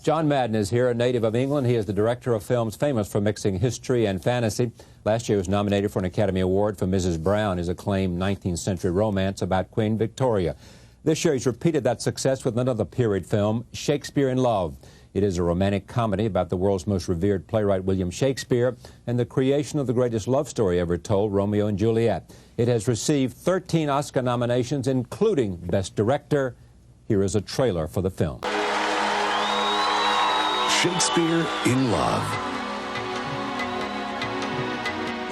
John Madden is here, a native of England. He is the director of films famous for mixing history and fantasy. Last year he was nominated for an Academy Award for Mrs. Brown, his acclaimed 19th century romance about Queen Victoria. This year he's repeated that success with another period film, Shakespeare in Love. It is a romantic comedy about the world's most revered playwright William Shakespeare and the creation of the greatest love story ever told, Romeo and Juliet. It has received 13 Oscar nominations, including Best Director. Here is a trailer for the film. Shakespeare in Love.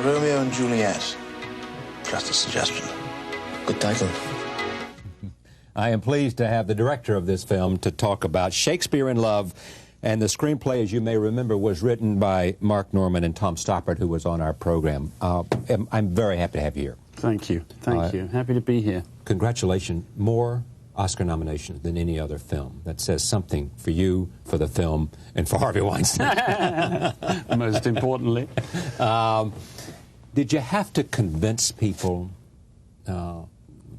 Romeo and Juliet. Just a suggestion. Good title. I am pleased to have the director of this film to talk about Shakespeare in Love. And the screenplay, as you may remember, was written by Mark Norman and Tom Stoppard, who was on our program. I'm very happy to have you here. Thank you. Thank you. Happy to be here. Congratulations. More Oscar nominations than any other film. That says something for you, for the film, and for Harvey Weinstein. Most importantly. Did you have to convince people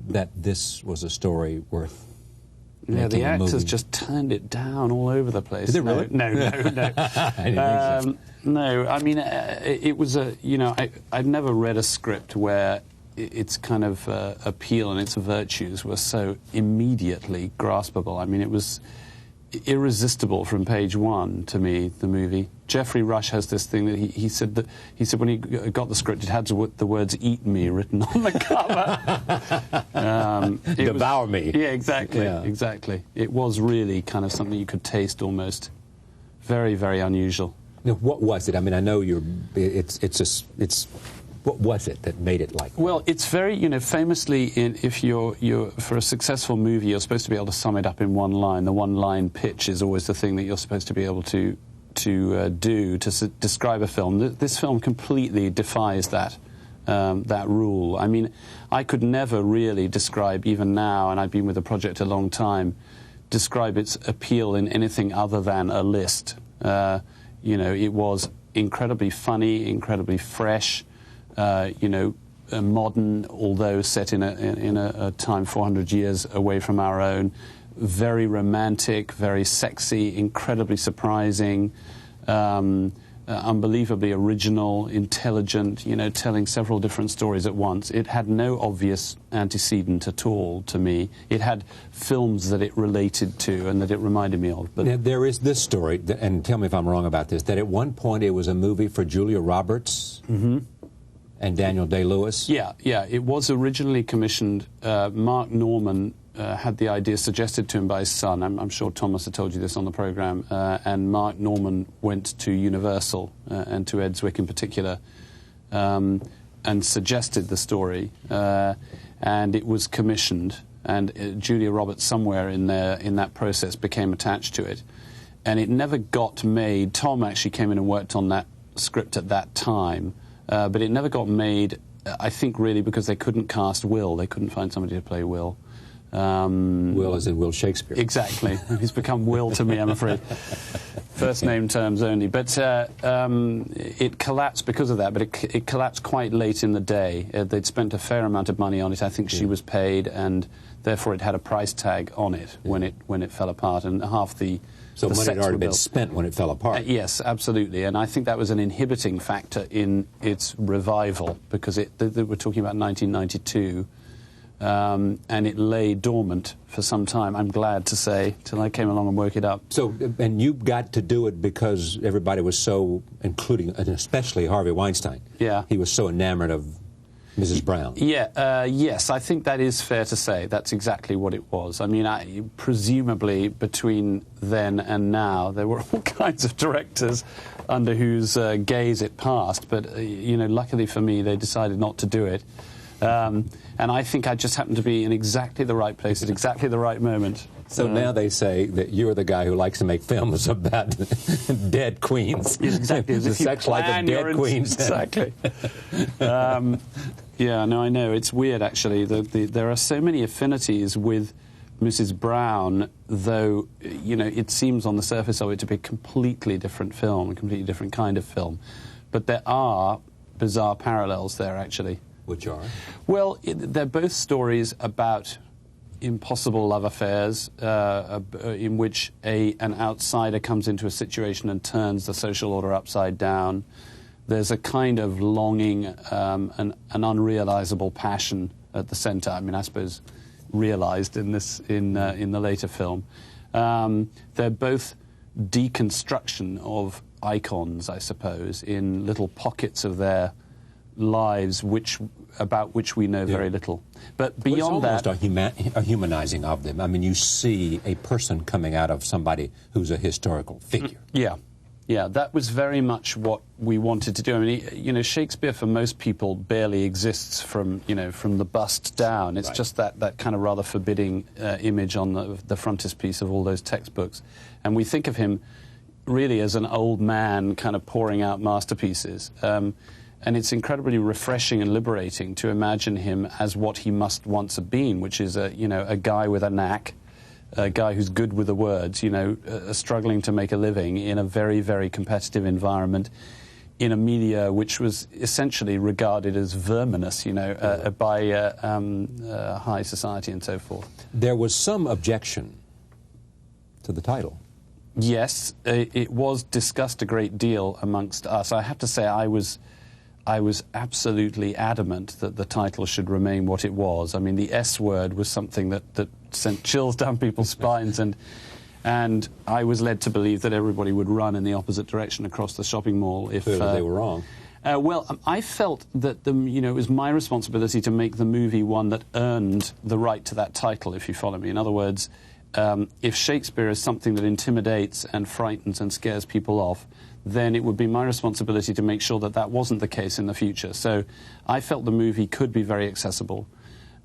that this was a story worth Yeah, the actors movie? Just turned it down all over the place. Did they really? No. I didn't think so. No, I mean, it was a, you know, I'd never read a script where its kind of appeal and its virtues were so immediately graspable. I mean, it was irresistible from page one to me, the movie. Jeffrey Rush has this thing that he said when he got the script, it had the words "eat me" written on the cover. Devour me. Yeah, exactly, exactly. It was really kind of something you could taste almost. Very, very unusual. Now, what was it? I mean, I know what was it that made it like that? Well, it's very, you know, famously, if you're for a successful movie, you're supposed to be able to sum it up in one line. The one-line pitch is always the thing that you're supposed to be able to do to describe a film. This film completely defies that rule. I mean, I could never really describe, even now, and I've been with the project a long time, describe its appeal in anything other than a list. You know, it was incredibly funny, incredibly fresh. You know, modern, although set in a time 400 years away from our own. Very romantic, very sexy, incredibly surprising, unbelievably original, intelligent, you know, telling several different stories at once. It had no obvious antecedent at all to me. It had films that it related to and that it reminded me of. But now, there is this story, and tell me if I'm wrong about this, that at one point it was a movie for Julia Roberts. Mm-hmm. And Daniel Day-Lewis? Yeah. It was originally commissioned. Mark Norman had the idea suggested to him by his son. I'm sure Thomas had told you this on the programme. And Mark Norman went to Universal, and to Ed Zwick in particular, and suggested the story. And it was commissioned. And Julia Roberts, somewhere in that process, became attached to it. And it never got made. Tom actually came in and worked on that script at that time. But it never got made, I think, really because they couldn't cast Will. They couldn't find somebody to play Will. Will as in Will Shakespeare. Exactly. He's become Will to me, I'm afraid. First name terms only. But it collapsed because of that, but it collapsed quite late in the day. They'd spent a fair amount of money on it. I think she was paid, and therefore it had a price tag on it when it fell apart, and half the... So money had already been spent when it fell apart. Yes, absolutely. And I think that was an inhibiting factor in its revival, because we're talking about 1992, and it lay dormant for some time, I'm glad to say, till I came along and woke it up. So, and you got to do it because everybody was so, including, and especially Harvey Weinstein. Yeah. He was so enamored of Mrs. Brown. Yeah, yes, I think that is fair to say. That's exactly what it was. I mean, presumably between then and now, there were all kinds of directors under whose gaze it passed, but, you know, luckily for me, they decided not to do it. And I think I just happened to be in exactly the right place at exactly the right moment. So now they say that you're the guy who likes to make films about dead queens. Yes, exactly. The sex life of dead queens. Exactly. Yeah, no, I know. It's weird, actually. There are so many affinities with Mrs. Brown, though, you know, it seems on the surface of it to be a completely different film, a completely different kind of film. But there are bizarre parallels there, actually. Which are? Well, they're both stories about impossible love affairs in which an outsider comes into a situation and turns the social order upside down. There's a kind of longing, an unrealizable passion at the centre. I mean, I suppose realized in the later film. They're both deconstruction of icons, I suppose, in little pockets of their lives about which we know very little. But beyond that, it's almost a humanizing of them. I mean, you see a person coming out of somebody who's a historical figure. Yeah, that was very much what we wanted to do. I mean, you know, Shakespeare for most people barely exists from the bust down. It's just that kind of rather forbidding image on the frontispiece of all those textbooks. And we think of him really as an old man kind of pouring out masterpieces. And it's incredibly refreshing and liberating to imagine him as what he must once have been, which is a guy with a knack, a guy who's good with the words, struggling to make a living in a very, very competitive environment, in a media which was essentially regarded as verminous, by high society and so forth. There was some objection to the title. Yes, it was discussed a great deal amongst us. I have to say I was absolutely adamant that the title should remain what it was. I mean, the S word was something that sent chills down people's spines, and I was led to believe that everybody would run in the opposite direction across the shopping mall if they were wrong. Well, I felt that it was my responsibility to make the movie one that earned the right to that title, if you follow me. In other words, if Shakespeare is something that intimidates and frightens and scares people off, then it would be my responsibility to make sure that that wasn't the case in the future. So I felt the movie could be very accessible,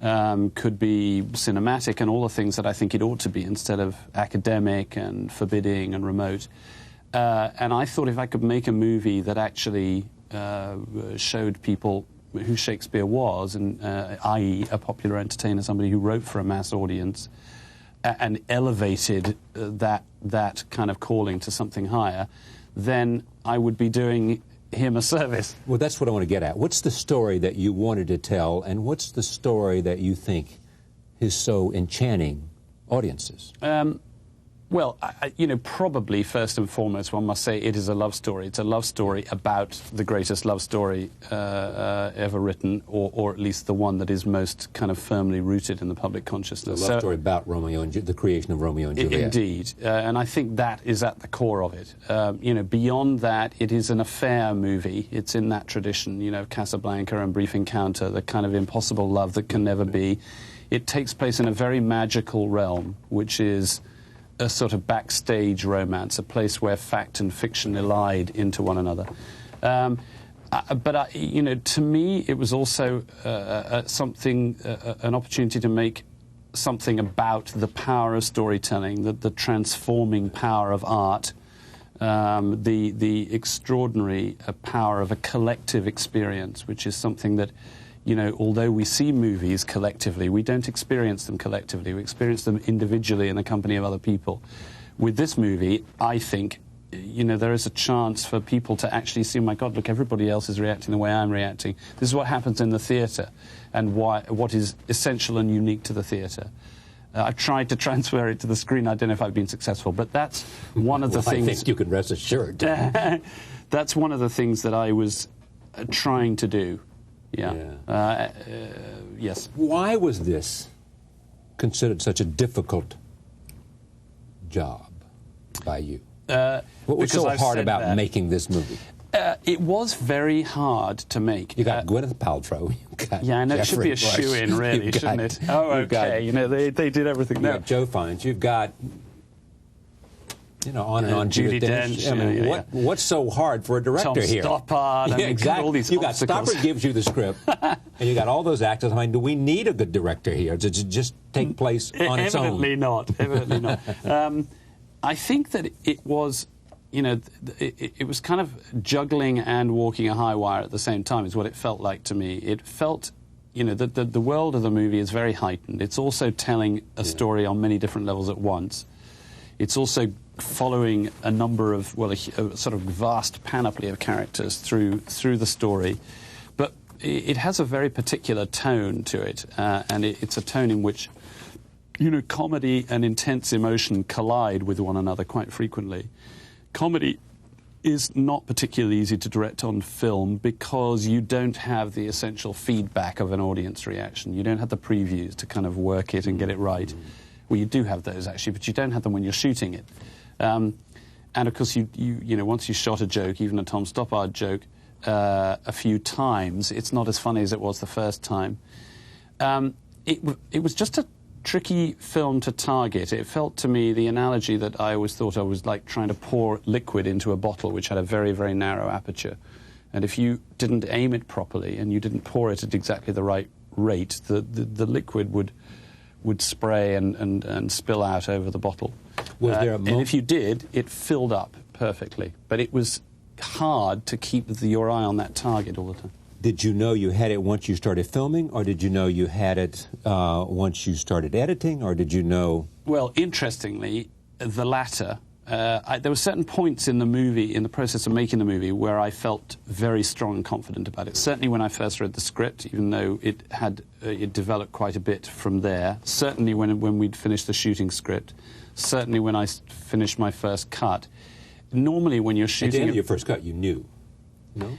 could be cinematic and all the things that I think it ought to be, instead of academic and forbidding and remote. And I thought if I could make a movie that actually showed people who Shakespeare was, and i.e. a popular entertainer, somebody who wrote for a mass audience, and elevated that kind of calling to something higher, then I would be doing him a service. Well, that's what I want to get at. What's the story that you wanted to tell, and what's the story that you think is so enchanting audiences? Well, probably first and foremost, one must say it is a love story. It's a love story about the greatest love story ever written, or at least the one that is most kind of firmly rooted in the public consciousness. A love story about Romeo and the creation of Romeo and Juliet. Indeed, and I think that is at the core of it. Beyond that, it is an affair movie. It's in that tradition, Casablanca and Brief Encounter, the kind of impossible love that can never be. It takes place in a very magical realm, which is a sort of backstage romance, a place where fact and fiction elide into one another. But to me, it was also an opportunity to make something about the power of storytelling, the transforming power of art, the extraordinary power of a collective experience, which is something that, although we see movies collectively, we don't experience them collectively. We experience them individually in the company of other people. With this movie, I think, there is a chance for people to actually see, oh my God, look, everybody else is reacting the way I'm reacting. This is what happens in the theatre, and what is essential and unique to the theatre. I've tried to transfer it to the screen. I don't know if I've been successful, but that's one of the things... I think you can rest assured. That's one of the things that I was trying to do. Yes. Why was this considered such a difficult job by you? What was so hard about making this movie? It was very hard to make. You got Gwyneth Paltrow. I know. It should be a shoe-in, really, shouldn't it? Oh, okay. They did everything. You've got Joe Fiennes. You've got... on and on. Judi Dench. What's so hard for a director Tom here? Stoppard. Exactly. All these you got Stoppard gives you the script, and you got all those actors. I mean, do we need a good director here? Does it just take place on its own? Evidently not. Evidently not. I think that it was, it was kind of juggling and walking a high wire at the same time. Is what it felt like to me. It felt, the world of the movie is very heightened. It's also telling a story on many different levels at once. It's also following a number of, a sort of vast panoply of characters through the story. But it has a very particular tone to it, and it's a tone in which you know, comedy and intense emotion collide with one another quite frequently. Comedy is not particularly easy to direct on film because you don't have the essential feedback of an audience reaction. You don't have the previews to kind of work it and get it right. Well, you do have those, actually, but you don't have them when you're shooting it. And, of course, you know, once you shot a joke, even a Tom Stoppard joke, a few times, it's not as funny as it was the first time. It was just a tricky film to target. It felt to me, the analogy that I always thought I was like trying to pour liquid into a bottle which had a very, very narrow aperture. And if you didn't aim it properly and you didn't pour it at exactly the right rate, the liquid would spray and spill out over the bottle. Was there a moment? And if you did, it filled up perfectly. But it was hard to keep your eye on that target all the time. Did you know you had it once you started filming, or did you know you had it once you started editing, or did you know? Well, interestingly, the latter. There were certain points in the movie, in the process of making the movie, where I felt very strong and confident about it. Certainly when I first read the script, even though it developed quite a bit from there. Certainly when we'd finished the shooting script. Certainly when I finished my first cut. Normally when you're shooting... At the end of your first cut, you knew, no?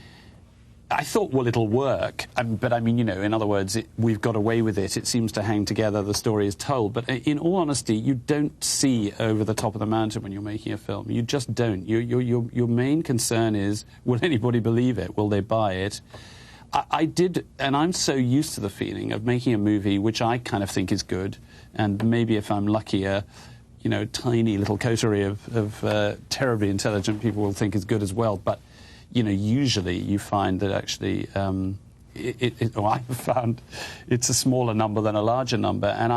I thought, well, it'll work. But, I mean, you know, in other words, we've got away with it. It seems to hang together. The story is told. But in all honesty, you don't see over the top of the mountain when you're making a film. You just don't. Your main concern is, will anybody believe it? Will they buy it? I did, and I'm so used to the feeling of making a movie which I kind of think is good, and maybe if I'm luckier, you know, tiny little coterie of terribly intelligent people will think is good as well. But you know, usually you find that actually, I've found it's a smaller number than a larger number. And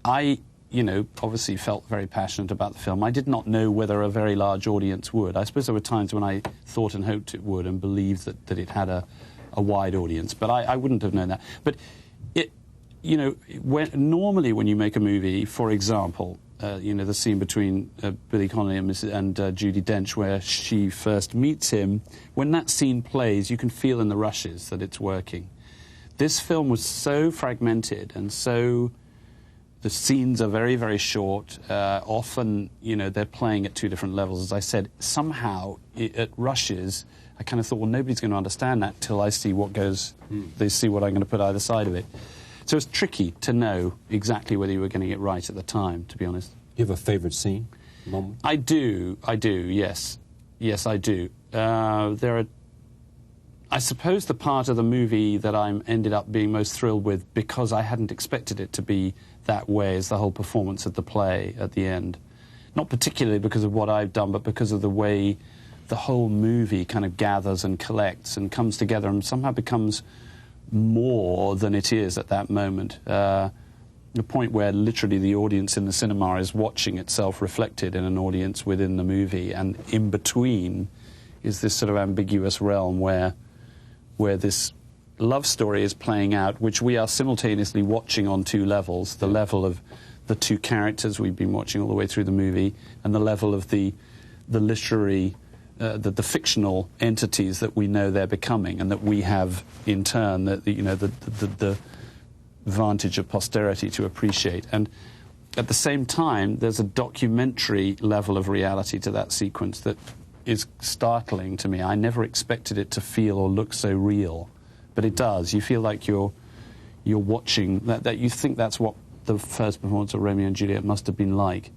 I, you know, obviously felt very passionate about the film. I did not know whether a very large audience would. I suppose there were times when I thought and hoped it would and believed that it had a wide audience. But I wouldn't have known that. But, you know, normally when you make a movie, for example, you know, the scene between Billy Connolly and Judi Dench where she first meets him, when that scene plays, you can feel in the rushes that it's working. This film was so fragmented and so... The scenes are very, very short. Often, you know, they're playing at two different levels. As I said, somehow, at rushes, I kind of thought, well, nobody's going to understand that till I see what goes... They see what I'm going to put either side of it. So it's tricky to know exactly whether you were getting it right at the time, to be honest. You have a favourite scene, moment? I do, yes. Yes, I do. There are... I suppose the part of the movie that I ended up being most thrilled with, because I hadn't expected it to be that way, is the whole performance of the play at the end. Not particularly because of what I've done, but because of the way the whole movie kind of gathers and collects and comes together and somehow becomes more than it is at that moment. The point where literally the audience in the cinema is watching itself reflected in an audience within the movie, and in between is this sort of ambiguous realm where this love story is playing out, which we are simultaneously watching on two levels: the level of the two characters we've been watching all the way through the movie, and the level of the literary, the fictional entities that we know they're becoming, and that we have in turn the vantage of posterity to appreciate. And at the same time, there's a documentary level of reality to that sequence that is startling to me. I never expected it to feel or look so real, but it does. You feel like you're watching that. You think that's what the first performance of Romeo and Juliet must have been like.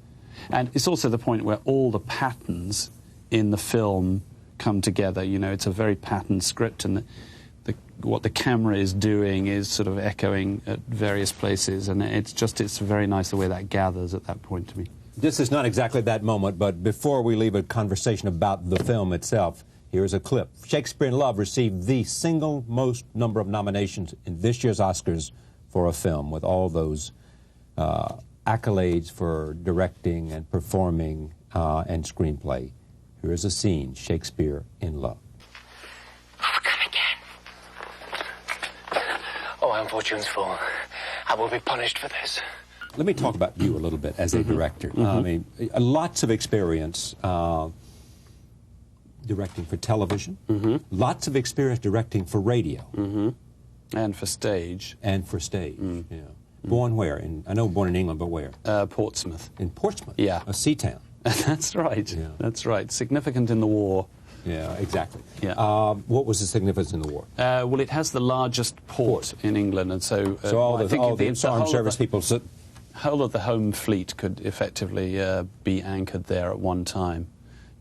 And it's also the point where all the patterns in the film come together. You know, it's a very patterned script, and what the camera is doing is sort of echoing at various places, and it's very nice the way that gathers at that point to me. This is not exactly that moment, but before we leave a conversation about the film itself, here's a clip. Shakespeare in Love received the single most number of nominations in this year's Oscars for a film, with all those accolades for directing and performing and screenplay. Here's a scene, Shakespeare in Love. Come again. Oh, unfortune's fall. I will be punished for this. Let me talk about you a little bit as a director. I mean, lots of experience directing for television, lots of experience directing for radio. And for stage. And for stage, yeah. Born where? I know born in England, but where? Portsmouth. In Portsmouth? Yeah. A sea town. That's right. Yeah. That's right. Significant in the war. Yeah, exactly. Yeah. What was the significance in the war? Well, it has the largest port in England, and so all the armed service people... whole of the home fleet could effectively be anchored there at one time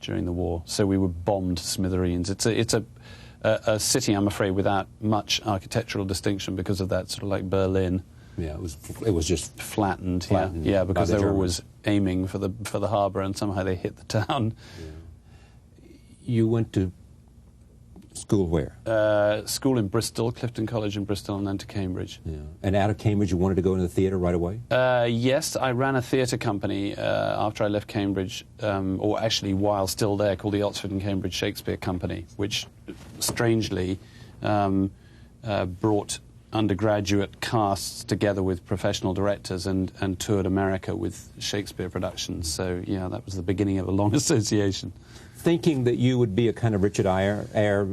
during the war. So we were bombed to smithereens. It's a city, I'm afraid, without much architectural distinction because of that, sort of like Berlin. Yeah, it was just flattened. Yeah, because they were always aiming for the harbour, and somehow they hit the town. Yeah. You went to school where? School in Bristol, Clifton College in Bristol, and then to Cambridge. Yeah. And out of Cambridge, you wanted to go into the theatre right away? Yes, I ran a theatre company after I left Cambridge, or actually while still there, called the Oxford and Cambridge Shakespeare Company, which strangely brought undergraduate casts together with professional directors and toured America with Shakespeare productions. So, yeah, that was the beginning of a long association. Thinking that you would be a kind of Richard Eyre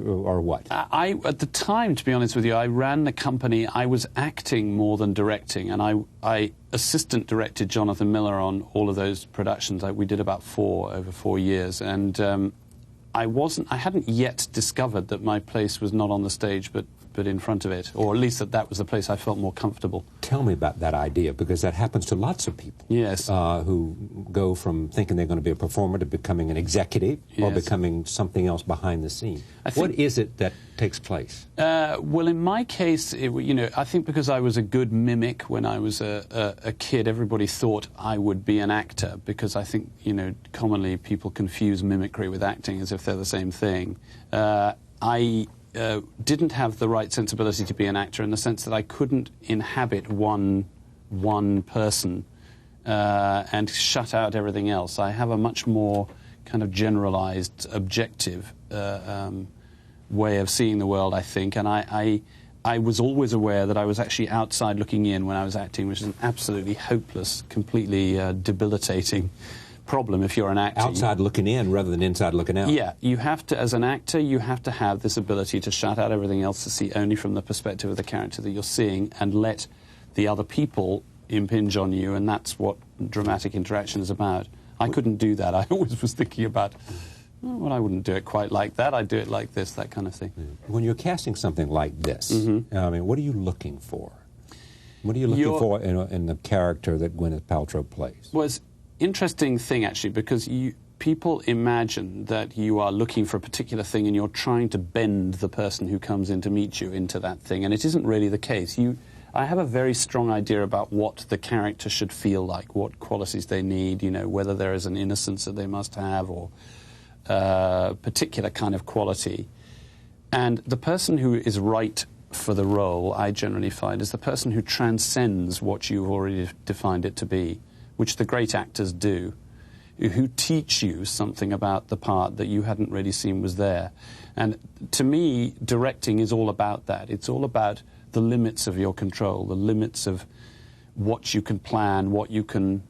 or what? At the time, to be honest with you, I ran the company. I was acting more than directing, and I assistant directed Jonathan Miller on all of those productions. We did about over 4 years, and I hadn't yet discovered that my place was not on the stage, but in front of it, or at least that was the place I felt more comfortable. Tell me about that idea, because that happens to lots of people. Yes. Who go from thinking they're going to be a performer to becoming an executive, or becoming something else behind the scene. What is it that takes place? Well, in my case, I think because I was a good mimic when I was a kid, everybody thought I would be an actor, because I think, commonly people confuse mimicry with acting as if they're the same thing. I didn't have the right sensibility to be an actor, in the sense that I couldn't inhabit one person and shut out everything else. I have a much more kind of generalized, objective way of seeing the world, I think, and I was always aware that I was actually outside looking in when I was acting, which is an absolutely hopeless, completely debilitating problem if you're an actor. Outside looking in rather than inside looking out. Yeah, you have to, as an actor, you have to have this ability to shut out everything else, to see only from the perspective of the character that you're seeing, and let the other people impinge on you, and that's what dramatic interaction is about. I couldn't do that. I always was thinking about, well, I wouldn't do it quite like that. I'd do it like this, that kind of thing. When you're casting something like this, I mean, what are you looking for? What are you looking for in the character that Gwyneth Paltrow plays? Well, it's interesting thing, actually, because people imagine that you are looking for a particular thing and you're trying to bend the person who comes in to meet you into that thing, and it isn't really the case. I have a very strong idea about what the character should feel like, what qualities they need, whether there is an innocence that they must have, or a particular kind of quality. And the person who is right for the role, I generally find, is the person who transcends what you've already defined it to be, which the great actors do, who teach you something about the part that you hadn't really seen was there. And to me, directing is all about that. It's all about the limits of your control, the limits of what you can plan, what you can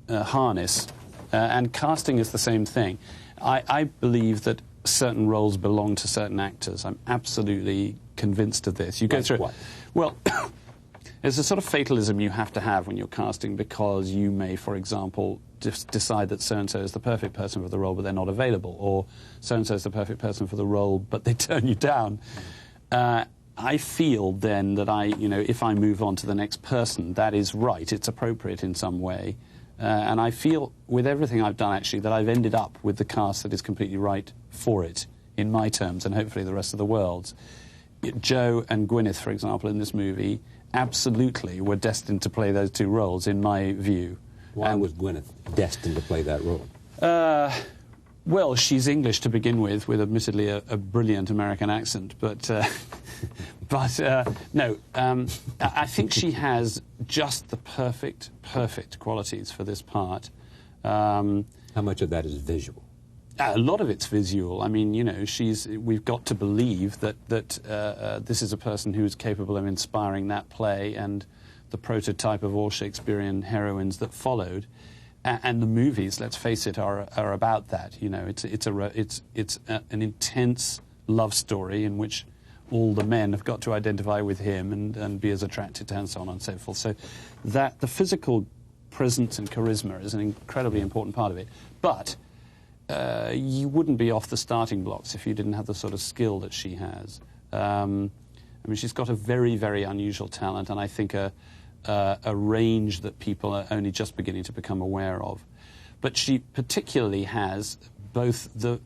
harness. And casting is the same thing. I believe that certain roles belong to certain actors. I'm absolutely convinced of this. You go through it. Well, there's a sort of fatalism you have to have when you're casting, because you may, for example, just decide that so-and-so is the perfect person for the role, but they're not available, or so-and-so is the perfect person for the role, but they turn you down. I feel then that if I move on to the next person, that is right, it's appropriate in some way. And I feel, with everything I've done, actually, that I've ended up with the cast that is completely right for it, in my terms, and hopefully the rest of the world's. Joe and Gwyneth, for example, in this movie, absolutely were destined to play those two roles, in my view. Why was Gwyneth destined to play that role? Well, she's English to begin with admittedly a brilliant American accent, but no, I think she has just the perfect qualities for this part. How much of that is visual? A lot of it's visual. I mean, we've got to believe that this is a person who is capable of inspiring that play and the prototype of all Shakespearean heroines that followed. And the movies, let's face it, are about that. It's an intense love story in which all the men have got to identify with him and be as attracted to him, and so on and so forth. So that the physical presence and charisma is an incredibly important part of it. But you wouldn't be off the starting blocks if you didn't have the sort of skill that she has. I mean, she's got a very, very unusual talent, and I think a range that people are only just beginning to become aware of. But she particularly has both the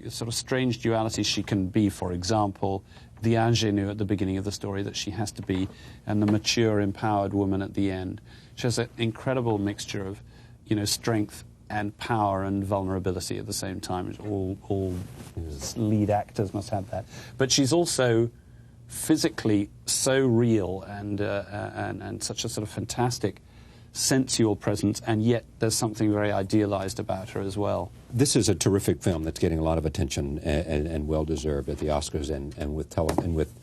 sort of strange dualities she can be, for example, the ingénue at the beginning of the story that she has to be, and the mature, empowered woman at the end. She has an incredible mixture of, you know, strength and power and vulnerability at the same time. All lead actors must have that. But she's also physically so real and such a sort of fantastic sensual presence, and yet there's something very idealized about her as well. This is a terrific film that's getting a lot of attention and well-deserved at the Oscars and with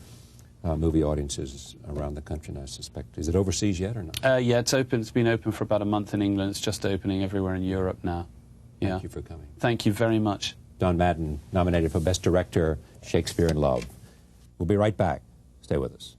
movie audiences around the country, and I suspect. Is it overseas yet or not? Yeah, it's open. It's been open for about a month in England. It's just opening everywhere in Europe now. Yeah. Thank you for coming. Thank you very much. John Madden, nominated for Best Director, Shakespeare in Love. We'll be right back. Stay with us.